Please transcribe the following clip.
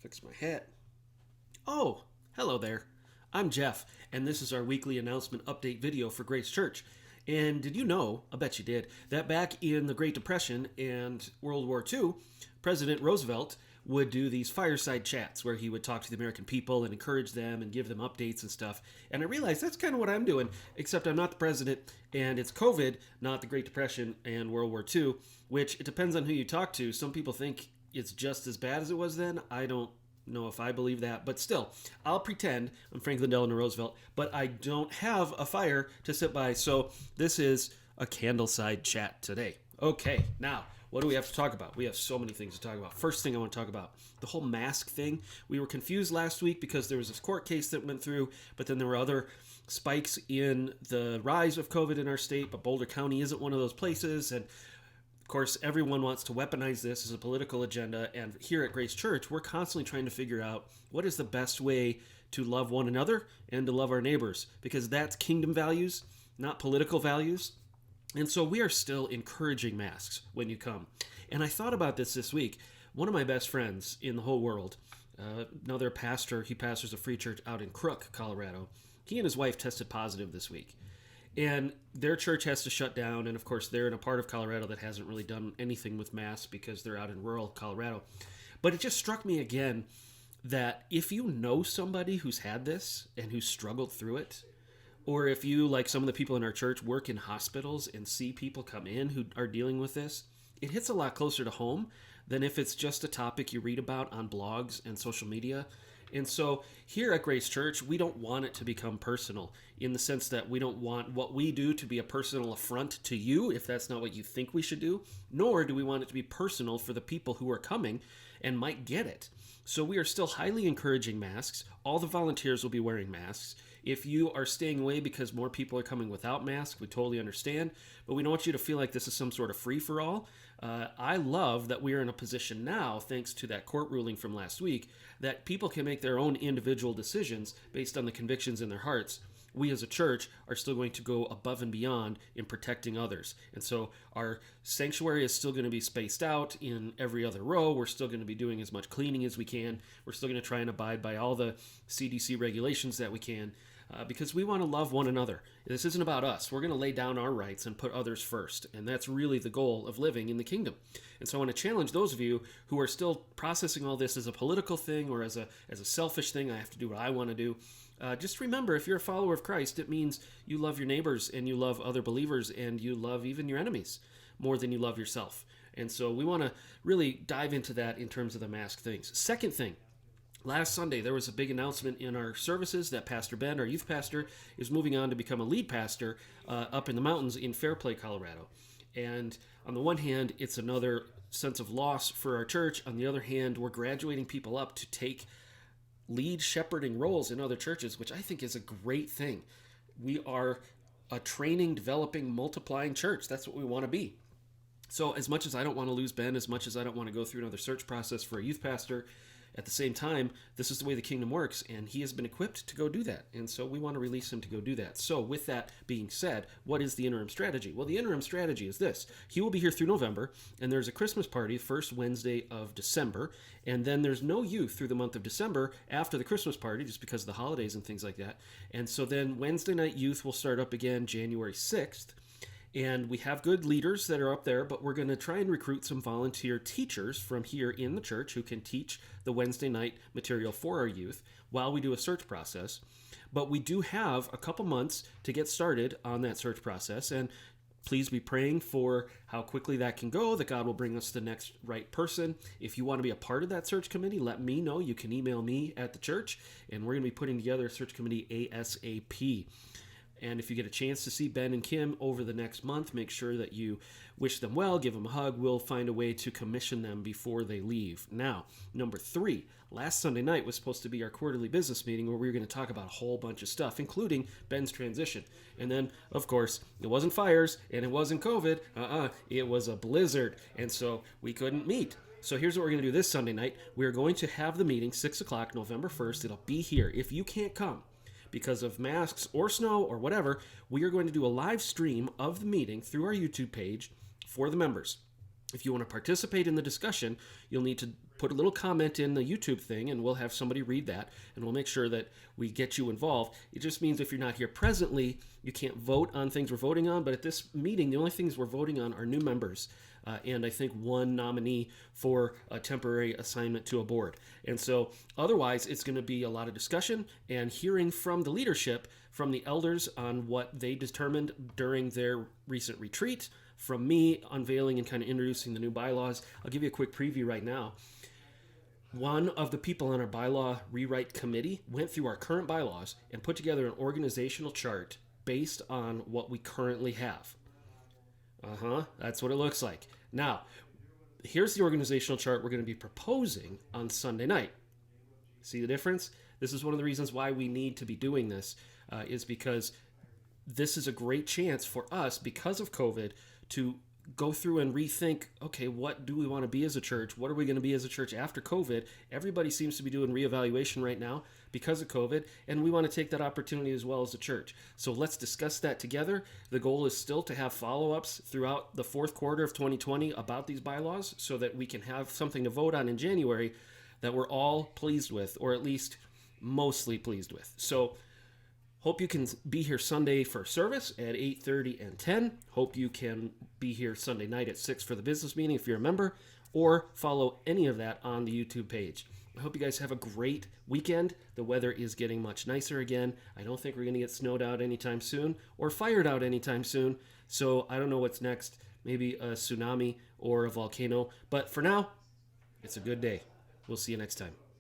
Fix my hat. Oh, hello there. I'm Jeff, and this is our weekly announcement update video for Grace Church. And did you know, I bet you did, that back in the Great Depression and World War II, President Roosevelt would do these fireside chats where he would talk to the American people and encourage them and give them updates and stuff. And I realized that's kind of what I'm doing, except I'm not the president, and it's COVID, not the Great Depression and World War II, which it depends on who you talk to. Some people think it's just as bad as it was then. I don't know if I believe that, but still, I'll pretend I'm Franklin Delano Roosevelt, but I don't have a fire to sit by, so this is a candleside chat today. Okay, now, what do we have to talk about? We have so many things to talk about. First thing I want to talk about, the whole mask thing. We were confused last week because there was this court case that went through, but then there were other spikes in the rise of COVID in our state, but Boulder County isn't one of those places, and of course, everyone wants to weaponize this as a political agenda, and here at Grace Church, we're constantly trying to figure out what is the best way to love one another and to love our neighbors, because that's kingdom values, not political values. And so we are still encouraging masks when you come. And I thought about this week. One of my best friends in the whole world, another pastor, he pastors a free church out in Crook, Colorado. He and his wife tested positive this week. And their church has to shut down, and of course they're in a part of Colorado that hasn't really done anything with masks because they're out in rural Colorado. But it just struck me again that if you know somebody who's had this and who's struggled through it, or if you, like some of the people in our church, work in hospitals and see people come in who are dealing with this, it hits a lot closer to home than if it's just a topic you read about on blogs and social media. And so here at Grace Church, we don't want it to become personal in the sense that we don't want what we do to be a personal affront to you if that's not what you think we should do, nor do we want it to be personal for the people who are coming and might get it. So we are still highly encouraging masks. All the volunteers will be wearing masks. If you are staying away because more people are coming without masks, we totally understand, but we don't want you to feel like this is some sort of free-for-all. I love that we are in a position now, thanks to that court ruling from last week, that people can make their own individual decisions based on the convictions in their hearts. We as a church are still going to go above and beyond in protecting others. And so our sanctuary is still going to be spaced out in every other row. We're still going to be doing as much cleaning as we can. We're still going to try and abide by all the CDC regulations that we can. Because we want to love one another. This isn't about us. We're going to lay down our rights and put others first. And that's really the goal of living in the kingdom. And so I want to challenge those of you who are still processing all this as a political thing or as a selfish thing. I have to do what I want to do. Just remember, if you're a follower of Christ, it means you love your neighbors and you love other believers and you love even your enemies more than you love yourself. And so we want to really dive into that in terms of the mask things. Second thing. Last Sunday, there was a big announcement in our services that Pastor Ben, our youth pastor, is moving on to become a lead pastor up in the mountains in Fairplay, Colorado. And on the one hand, it's another sense of loss for our church. On the other hand, we're graduating people up to take lead shepherding roles in other churches, which I think is a great thing. We are a training, developing, multiplying church. That's what we want to be. So as much as I don't want to lose Ben, as much as I don't want to go through another search process for a youth pastor, at the same time, this is the way the kingdom works, and he has been equipped to go do that. And so we want to release him to go do that. So with that being said, what is the interim strategy? Well, the interim strategy is this. He will be here through November, and there's a Christmas party first Wednesday of December, and then there's no youth through the month of December after the Christmas party, just because of the holidays and things like that. And so then Wednesday night youth will start up again January 6th. And we have good leaders that are up there, but we're going to try and recruit some volunteer teachers from here in the church who can teach the Wednesday night material for our youth while we do a search process. But we do have a couple months to get started on that search process, and please be praying for how quickly that can go, that God will bring us the next right person. If you want to be a part of that search committee, let me know. You can email me at the church, and we're going to be putting together a search committee ASAP. And if you get a chance to see Ben and Kim over the next month, make sure that you wish them well, give them a hug. We'll find a way to commission them before they leave. Now, number 3, last Sunday night was supposed to be our quarterly business meeting where we were going to talk about a whole bunch of stuff, including Ben's transition. And then, of course, it wasn't fires and it wasn't COVID. It was a blizzard. And so we couldn't meet. So here's what we're going to do this Sunday night. We're going to have the meeting 6 o'clock, November 1st. It'll be here. If you can't come, because of masks or snow or whatever, we are going to do a live stream of the meeting through our YouTube page for the members. If you want to participate in the discussion, you'll need to put a little comment in the YouTube thing, and we'll have somebody read that, and we'll make sure that we get you involved. It just means if you're not here presently, you can't vote on things we're voting on. But at this meeting, the only things we're voting on are new members. And I think one nominee for a temporary assignment to a board. And so otherwise, it's going to be a lot of discussion and hearing from the leadership, from the elders on what they determined during their recent retreat, from me unveiling and kind of introducing the new bylaws. I'll give you a quick preview right now. One of the people on our bylaw rewrite committee went through our current bylaws and put together an organizational chart based on what we currently have. That's what it looks like. Now, here's the organizational chart we're going to be proposing on Sunday night. See the difference? This is one of the reasons why we need to be doing this, is because this is a great chance for us, because of COVID, to go through and rethink, okay, what do we want to be as a church? What are we going to be as a church after COVID? Everybody seems to be doing reevaluation right now because of COVID, and we want to take that opportunity as well as a church. So let's discuss that together. The goal is still to have follow-ups throughout the fourth quarter of 2020 about these bylaws so that we can have something to vote on in January that we're all pleased with, or at least mostly pleased with. So hope you can be here Sunday for service at 8:30 and 10. Hope you can be here Sunday night at 6 for the business meeting if you're a member, or follow any of that on the YouTube page. I hope you guys have a great weekend. The weather is getting much nicer again. I don't think we're going to get snowed out anytime soon or fired out anytime soon. So I don't know what's next. Maybe a tsunami or a volcano. But for now, it's a good day. We'll see you next time.